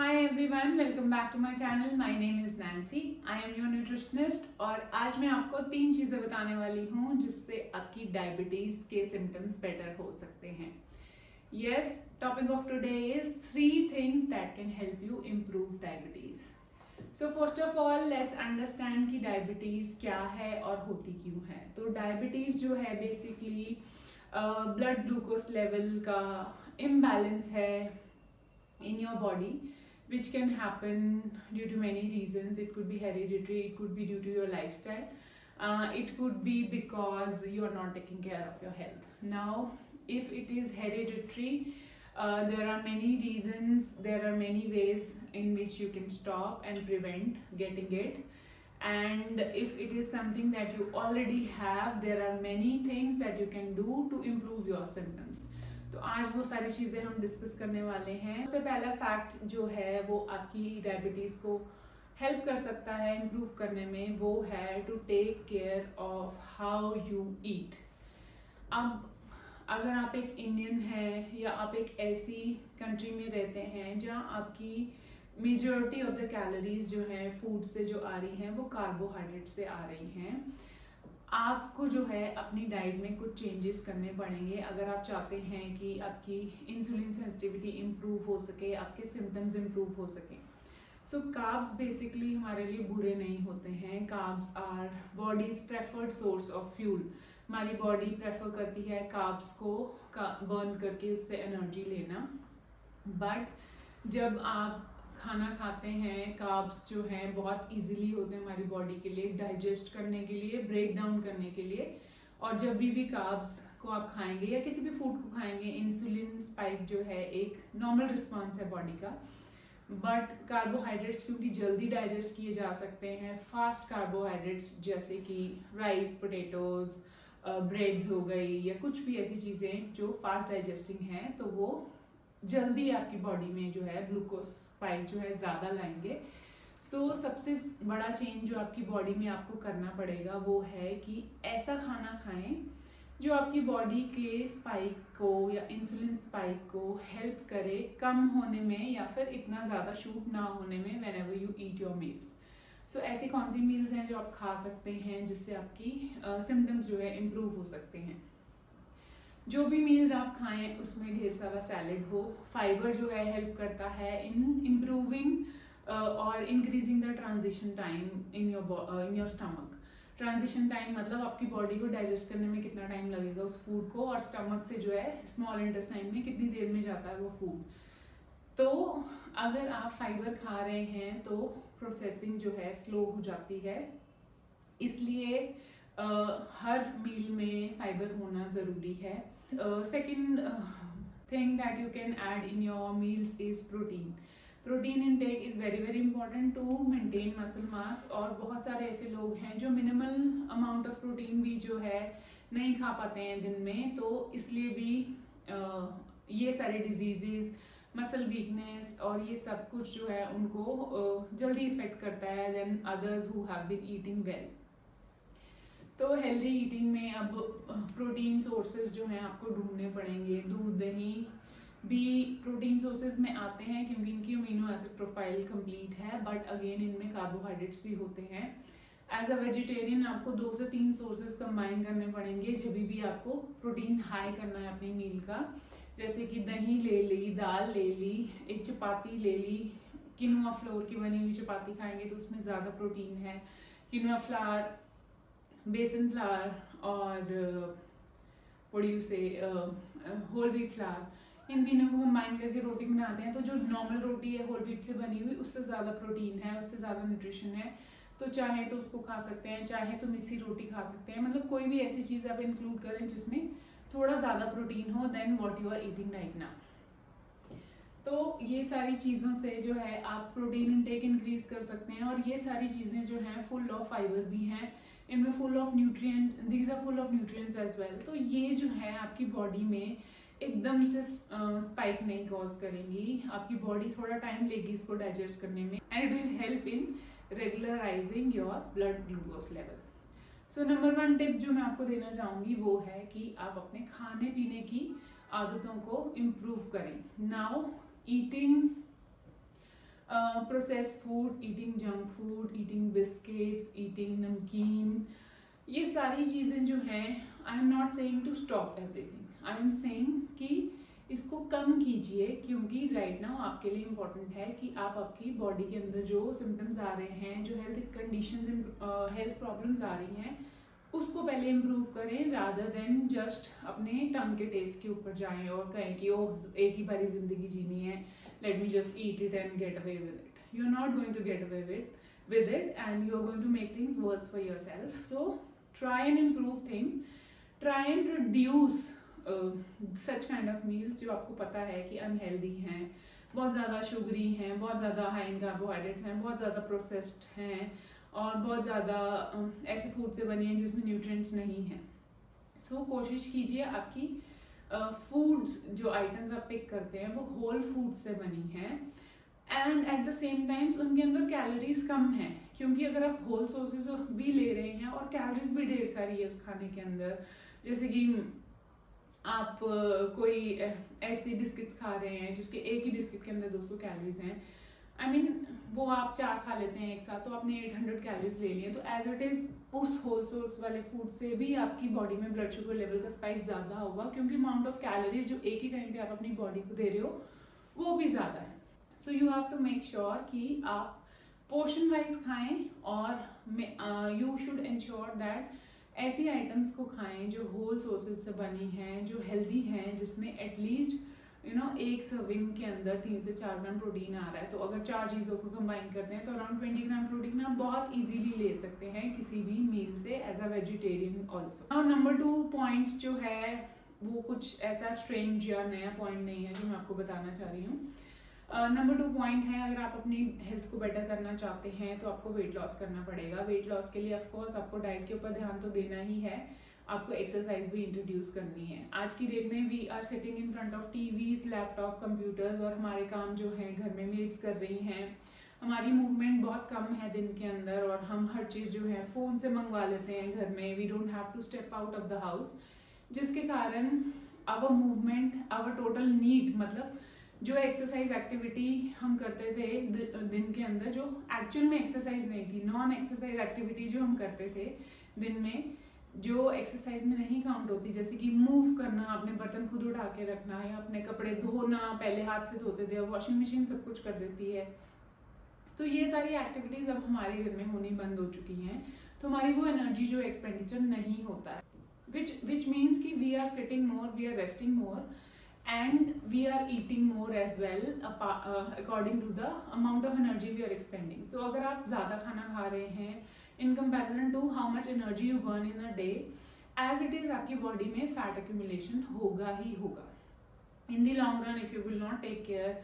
Hi everyone, welcome back to my channel. My name is Nancy. I am your nutritionist और आज मैं आपको 3 चीज़ें बताने वाली हूँ जिससे आपकी डायबिटीज़ के सिम्टम्स बेटर हो सकते हैं. Yes, topic of today is 3 things that can help you improve diabetes. So first of all, let's understand कि डायबिटीज़ क्या है और होती क्यों है. तो डायबिटीज़ जो है बेसिकली ब्लड ग्लूकोज लेवल का इम्बैलेंस है in your body, which can happen due to many reasons. It could be hereditary, it could be due to your lifestyle, it could be because you are not taking care of your health. Now, if it is hereditary, there are many reasons, there are many ways in which you can stop and prevent getting it. And if it is something that you already have, there are many things that you can do to improve your symptoms. तो आज वो सारी चीज़ें हम discuss करने वाले हैं. सबसे पहला फैक्ट जो है वो आपकी डायबिटीज़ को हेल्प कर सकता है इम्प्रूव करने में, वो है to take care of how you eat. अब अगर आप एक इंडियन हैं या आप एक ऐसी कंट्री में रहते हैं जहाँ आपकी मेजॉरिटी ऑफ द कैलोरीज जो हैं फूड से जो आ रही हैं वो कार्बोहाइड्रेट से आ रही हैं, आपको जो है अपनी डाइट में कुछ चेंजेस करने पड़ेंगे अगर आप चाहते हैं कि आपकी इंसुलिन सेंसिटिविटी इम्प्रूव हो सके, आपके सिम्टम्स इम्प्रूव हो सकें. सो कार्ब्स बेसिकली हमारे लिए बुरे नहीं होते हैं. Carbs are body's preferred source of fuel. हमारी बॉडी प्रेफर करती है कार्ब्स को बर्न करके उससे एनर्जी लेना. बट जब आप खाना खाते हैं, कार्ब्स जो हैं बहुत इजीली होते हैं हमारी बॉडी के लिए डाइजेस्ट करने के लिए, ब्रेक डाउन करने के लिए. और जब भी कार्ब्स को आप खाएंगे या किसी भी फूड को खाएंगे, इंसुलिन स्पाइक जो है एक नॉर्मल रिस्पॉन्स है बॉडी का. बट कार्बोहाइड्रेट्स क्योंकि जल्दी डाइजेस्ट किए जा सकते हैं, फास्ट कार्बोहाइड्रेट्स जैसे कि राइस, पोटैटोज, ब्रेड्स हो गई या कुछ भी ऐसी चीज़ें जो फास्ट डाइजेस्टिंग हैं, तो वो जल्दी आपकी बॉडी में जो है ग्लूकोज स्पाइक जो है ज़्यादा लाएंगे. सो सबसे बड़ा चेंज जो आपकी बॉडी में आपको करना पड़ेगा वो है कि ऐसा खाना खाएं जो आपकी बॉडी के स्पाइक को या इंसुलिन स्पाइक को हेल्प करे कम होने में या फिर इतना ज़्यादा शूट ना होने में whenever you eat your meals. So ऐसी कौन सी मील्स हैं जो आप खा सकते हैं जिससे आपकी सिम्टम्स जो है इम्प्रूव हो सकते हैं. जो भी मील्स आप खाएं उसमें ढेर सारा सैलेड हो. फाइबर जो है हेल्प करता है इन इम्प्रूविंग और increasing the transition time in your stomach. Transition time मतलब आपकी बॉडी को डाइजेस्ट करने में कितना टाइम लगेगा उस फूड को, और स्टमक से जो है स्मॉल इंटेस्टाइन में कितनी देर में जाता है वो फूड. तो अगर आप फाइबर खा रहे हैं तो प्रोसेसिंग जो है स्लो हो जाती है, इसलिए हर मील में फाइबर होना ज़रूरी है. Second thing that you can add in your meals is protein. Protein intake is very very important to maintain muscle mass. और बहुत सारे ऐसे लोग हैं जो मिनिमल अमाउंट ऑफ प्रोटीन भी जो है नहीं खा पाते हैं दिन में, तो इसलिए भी ये सारे डिजीजेस, मसल वीकनेस और ये सब कुछ जो है उनको जल्दी इफेक्ट करता है then others who have been eating well. तो हेल्दी ईटिंग में अब प्रोटीन सोर्सेज जो हैं आपको ढूंढने पड़ेंगे. दूध, दही भी प्रोटीन सोर्सेज में आते हैं क्योंकि इनकी अमीनो एसिड प्रोफाइल कंप्लीट है, बट अगेन इनमें कार्बोहाइड्रेट्स भी होते हैं. एज अ वेजिटेरियन आपको 2 से 3 सोर्सेज कंबाइन करने पड़ेंगे जब भी आपको प्रोटीन हाई करना है अपनी मील का. जैसे कि दही ले ली, दाल ले ली, एक चपाती ले ली. किनुआ फ्लोर की बनी हुई चपाती खाएंगे तो उसमें ज़्यादा प्रोटीन है. किनुआ फ्लावर, बेसन फ्लावर और होल व्हीट फ्लावर, इन तीनों को कंबाइन करके रोटी बनाते हैं. तो जो नॉर्मल रोटी है होल व्हीट से बनी हुई उससे ज़्यादा प्रोटीन है, उससे ज़्यादा न्यूट्रिशन है. तो चाहे तो उसको खा सकते हैं, चाहे तो मिस्सी रोटी खा सकते हैं. मतलब कोई भी ऐसी चीज़ आप इंक्लूड करें जिसमें थोड़ा ज़्यादा प्रोटीन हो then what you are eating right now. तो ये सारी चीज़ों से जो है आप प्रोटीन इंटेक इंक्रीज कर सकते हैं. और ये सारी चीज़ें जो हैं फुल ऑफ फाइबर भी हैं, इनमें full of nutrient, these are full of nutrients as well. तो ये जो है आपकी बॉडी में एकदम से स्पाइक नहीं कॉज करेंगी. आपकी बॉडी थोड़ा टाइम लेगी इसको डाइजेस्ट करने में, and it will help in regularising your blood glucose level. So number 1 tip जो मैं आपको देना चाहूँगी वो है कि आप अपने खाने पीने की आदतों को इम्प्रूव करें. Now eating processed food, eating junk food, eating biscuits, eating namkeen, ये सारी चीज़ें जो हैं, I am not saying to stop everything, I am saying कि इसको कम कीजिए, क्योंकि राइट नाउ आपके लिए इम्पोर्टेंट है कि आप आपकी बॉडी के अंदर जो सिम्टम्स आ रहे हैं, जो हेल्थ कंडीशंस, हेल्थ प्रॉब्लम्स आ रही हैं, उसको पहले इम्प्रूव करें, रादर देन जस्ट अपने टंग के टेस्ट के ऊपर जाएं और कहें कि ओह एक ही बारी जिंदगी जीनी है, let me just eat it and get away with it. You are not going to get away with it, and you are going to make things worse for yourself. So try and improve things, try and reduce such kind of meals जो आपको पता है कि unhealthy हैं, बहुत ज़्यादा sugary हैं, बहुत ज़्यादा हाई इन कार्बोहाइड्रेट्स हैं, बहुत ज़्यादा प्रोसेस्ड हैं, और बहुत ज़्यादा ऐसे फूड से बनी हैं जिसमें न्यूट्रिएंट्स नहीं हैं. सो कोशिश कीजिए आपकी फूड्स जो आइटम्स आप पिक करते हैं वो होल फूड से बनी हैं, and at the same times उनके अंदर कैलोरीज कम है, क्योंकि अगर आप होल सोर्सेज भी ले रहे हैं और कैलोरीज भी ढेर सारी है उस खाने के अंदर, जैसे कि आप कोई ऐसे बिस्किट्स खा रहे हैं जिसके एक ही बिस्किट के अंदर 200 कैलोरीज हैं, आई मीन वो आप 4 खा लेते हैं एक साथ, तो आपने 800 कैलोरीज ले लिए, तो एज इट इज उस होल सोर्स वाले फूड से भी आपकी बॉडी में ब्लड शुगर लेवल का स्पाइक ज़्यादा होगा, क्योंकि अमाउंट ऑफ कैलोरीज जो एक ही टाइम पे आप अपनी बॉडी को दे रहे हो वो भी ज़्यादा है. So you have to make sure कि आप पोर्शन वाइज खाएं, और यू शुड इंश्योर दैट ऐसी आइटम्स को खाएं जो होल सोर्सेज से बनी हैं, जो हेल्दी हैं, जिसमें एटलीस्ट एक सर्विंग के अंदर 3 से 4 ग्राम प्रोटीन आ रहा है. तो अगर 4 चीज़ों को कंबाइन करते हैं तो अराउंड 20 ग्राम प्रोटीन आप बहुत इजीली ले सकते हैं किसी भी मील से, एज अ वेजिटेरियन ऑल्सो. और नंबर 2 पॉइंट जो है वो कुछ ऐसा स्ट्रेंज या नया पॉइंट नहीं है जो मैं आपको बताना चाह रही हूँ. नंबर 2 पॉइंट है, अगर आप अपनी हेल्थ को बेटर करना चाहते हैं तो आपको वेट लॉस करना पड़ेगा. वेट लॉस के लिए ऑफकोर्स आपको डाइट के ऊपर ध्यान तो देना ही है, आपको एक्सरसाइज भी इंट्रोड्यूस करनी है. आज की डेट में we are sitting in front of TVs, laptop, computers, और हमारे काम जो है घर में मेड्स कर रही हैं. हमारी मूवमेंट बहुत कम है दिन के अंदर, और हम हर चीज़ जो है फ़ोन से मंगवा लेते हैं घर में. We don't have to step out of the house, जिसके कारण our movement, our total need, मतलब जो एक्सरसाइज एक्टिविटी हम करते थे दिन के अंदर, जो एक्चुअल में एक्सरसाइज नहीं थी, नॉन एक्सरसाइज एक्टिविटी जो हम करते थे दिन में, जो एक्सरसाइज में नहीं काउंट होती, जैसे कि मूव करना, अपने बर्तन खुद उठा के रखना, या अपने कपड़े धोना, पहले हाथ से धोते थे, वॉशिंग मशीन सब कुछ कर देती है. तो ये सारी एक्टिविटीज अब हमारे घर में होनी बंद हो चुकी हैं, तो हमारी वो एनर्जी जो एक्सपेंडिचर नहीं होता है, विच मीन्स कि we are sitting more, we are resting more, and we are eating more as well, according to the amount of energy we are expending. So अगर आप ज़्यादा खाना खा रहे हैं in comparison to how much energy you burn in a day, as it is आपकी body में fat accumulation होगा ही होगा. In the long run, if you will not take care,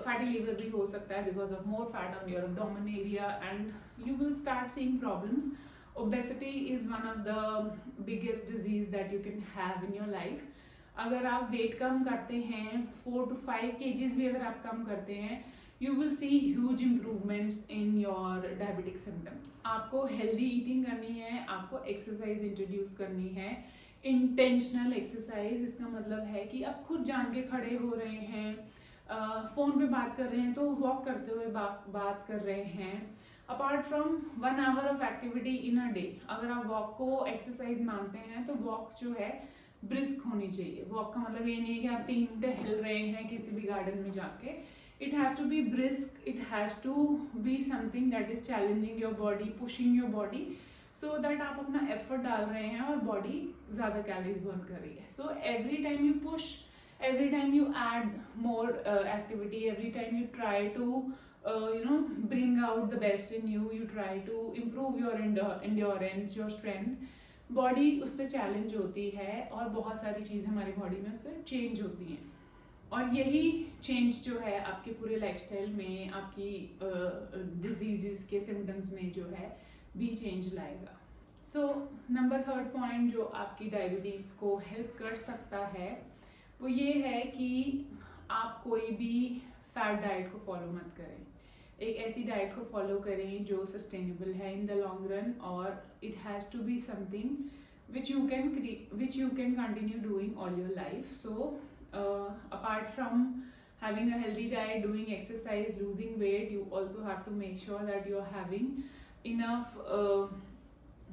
fatty liver भी हो सकता है because of more fat on your abdomen area, and you will start seeing problems. Obesity is one of the biggest disease that you can have in your life. अगर आप wait कम करते हैं, 4 to 5 kgs भी अगर आप कम करते हैं, you will see huge improvements in your diabetic symptoms. आपको हेल्दी ईटिंग करनी है, आपको एक्सरसाइज इंट्रोड्यूस करनी है, इंटेंशनल एक्सरसाइज. इसका मतलब है कि आप खुद जान के खड़े हो रहे हैं, फ़ोन पे बात कर रहे हैं तो वॉक करते हुए बात कर रहे हैं. Apart from 1 hour of activity in a day, अगर आप वॉक को एक्सरसाइज मानते हैं तो वॉक जो है ब्रिस्क होनी चाहिए. वॉक का मतलब ये नहीं है कि आप 3 टहल रहे हैं किसी भी गार्डन में जाके. It has to be brisk, it has to be something that is challenging your body, pushing your body, so that आप अपना एफर्ट डाल रहे हैं और बॉडी ज़्यादा कैलोरीज बर्न कर रही है. So every time you push, every time you add more activity, every time you try to bring out the best in you, you try to improve your endurance, your strength, body उससे challenge होती है और बहुत सारी चीज़ हमारी body में उससे change होती हैं. और यही चेंज जो है आपके पूरे लाइफस्टाइल में, आपकी डिजीज़ के सिम्टम्स में जो है भी चेंज लाएगा. सो नंबर 3 पॉइंट जो आपकी डायबिटीज़ को हेल्प कर सकता है वो ये है कि आप कोई भी फैट डाइट को फॉलो मत करें. एक ऐसी डाइट को फॉलो करें जो सस्टेनेबल है इन द लॉन्ग रन, और it has to be something which you can continue doing all your life. So apart from having a healthy diet, doing exercise, losing weight, you also have to make sure that you're having enough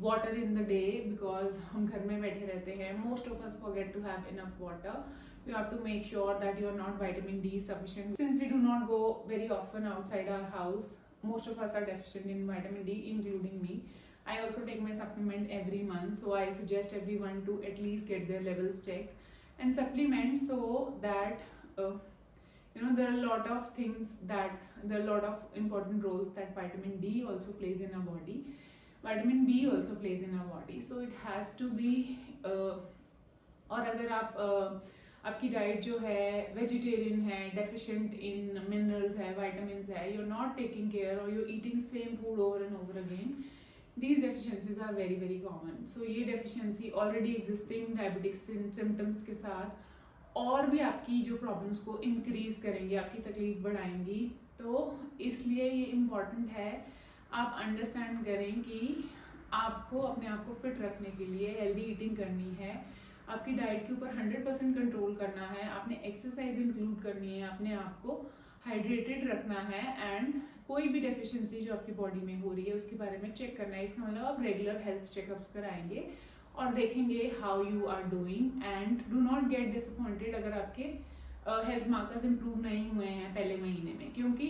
water in the day, because हम घर में बैठे रहते हैं, most of us forget to have enough water. You have to make sure that you are not vitamin D sufficient. Since we do not go very often outside our house, most of us are deficient in vitamin D, including me. I also take my supplement every month, so I suggest everyone to at least get their levels checked and supplement, so that there are a lot of things that there are a lot of important roles that vitamin D also plays in our body. Vitamin B also plays in our body, so it has to be और अगर आप आपकी diet जो है vegetarian है, deficient in minerals है, vitamins है, you are not taking care और you are eating same food over and over again, these deficiencies are very very common. So ये deficiency already existing diabetic symptoms के साथ और भी आपकी जो प्रॉब्लम्स को इंक्रीज करेंगी, आपकी तकलीफ बढ़ाएंगी. तो इसलिए ये इम्पॉर्टेंट है आप अंडरस्टैंड करें कि आपको अपने आप को फिट रखने के लिए हेल्दी ईटिंग करनी है, आपकी डाइट के ऊपर 100% कंट्रोल करना है, आपने एक्सरसाइज इंक्लूड करनी है, अपने आप को हाइड्रेटेड रखना है, एंड कोई भी डेफिशिएंसी जो आपकी बॉडी में हो रही है उसके बारे में चेक करना है. इसका मतलब आप रेगुलर हेल्थ चेकअप्स कराएंगे और देखेंगे how you are doing, and do not get disappointed अगर आपके हेल्थ मार्कर्स इंप्रूव नहीं हुए हैं पहले महीने में, क्योंकि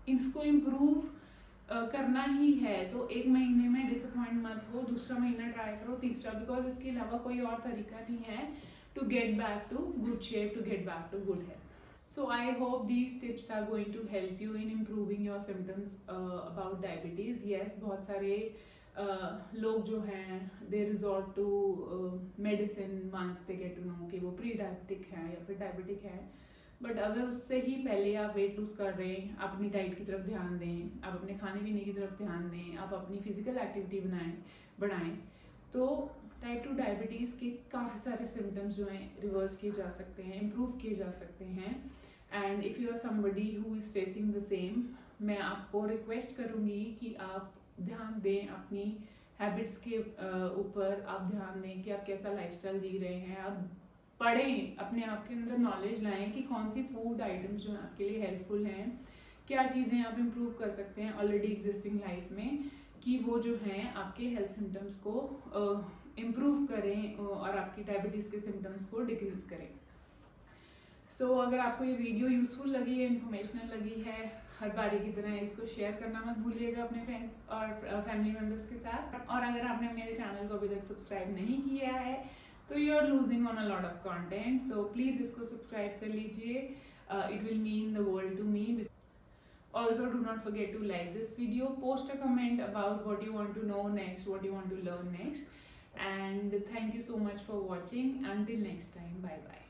इसको इम्प्रूव करना ही है. तो एक महीने में डिसअपॉइंट मत हो, दूसरा महीना ट्राई करो, तीसरा, बिकॉज इसके अलावा कोई और तरीका नहीं है to get back to good shape, to get back to good health. So I hope these tips are going to help you in improving your symptoms about diabetes. Yes, बहुत सारे लोग जो हैं they resort to medicine once they get to know कि वो pre-diabetic है या फिर diabetic है. बट अगर उससे ही पहले आप वेट लूज कर रहे हैं, आप अपनी डाइट की तरफ ध्यान दें, आप अपने खाने पीने की तरफ ध्यान दें, आप अपनी फिजिकल एक्टिविटी बढ़ाएं, तो टाइप 2 डायबिटीज़ के काफ़ी सारे सिम्टम्स जो हैं रिवर्स किए जा सकते हैं, इम्प्रूव किए जा सकते हैं. And if you are somebody who is facing the same, मैं आपको रिक्वेस्ट करूँगी कि आप ध्यान दें अपनी हैबिट्स के ऊपर, आप ध्यान दें कि आप कैसा लाइफस्टाइल जी रहे हैं, आप पढ़ें, अपने आप के अंदर नॉलेज लाएं कि कौन सी फूड आइटम्स जो हैं आपके लिए हेल्पफुल हैं, क्या चीज़ें आप इम्प्रूव कर सकते हैं ऑलरेडी एग्जिस्टिंग लाइफ में, कि वो जो हैं आपके हेल्थ सिम्टम्स को इम्प्रूव करें और आपकी डायबिटीज़ के सिम्टम्स को डिक्रीज करें. सो अगर आपको ये वीडियो यूजफुल लगी है, इन्फॉर्मेशनल लगी है, हर बारी की तरह इसको शेयर करना मत भूलिएगा अपने फ्रेंड्स और फैमिली मेम्बर्स के साथ. और अगर आपने मेरे चैनल को अभी तक सब्सक्राइब नहीं किया है तो you are losing on a lot of content, so please इसको सब्सक्राइब कर लीजिए. It will mean the world to me. Also, do not forget to like this video, post a comment about what you want to know next, what you want to learn next, and thank you so much for watching. Until next time, bye bye.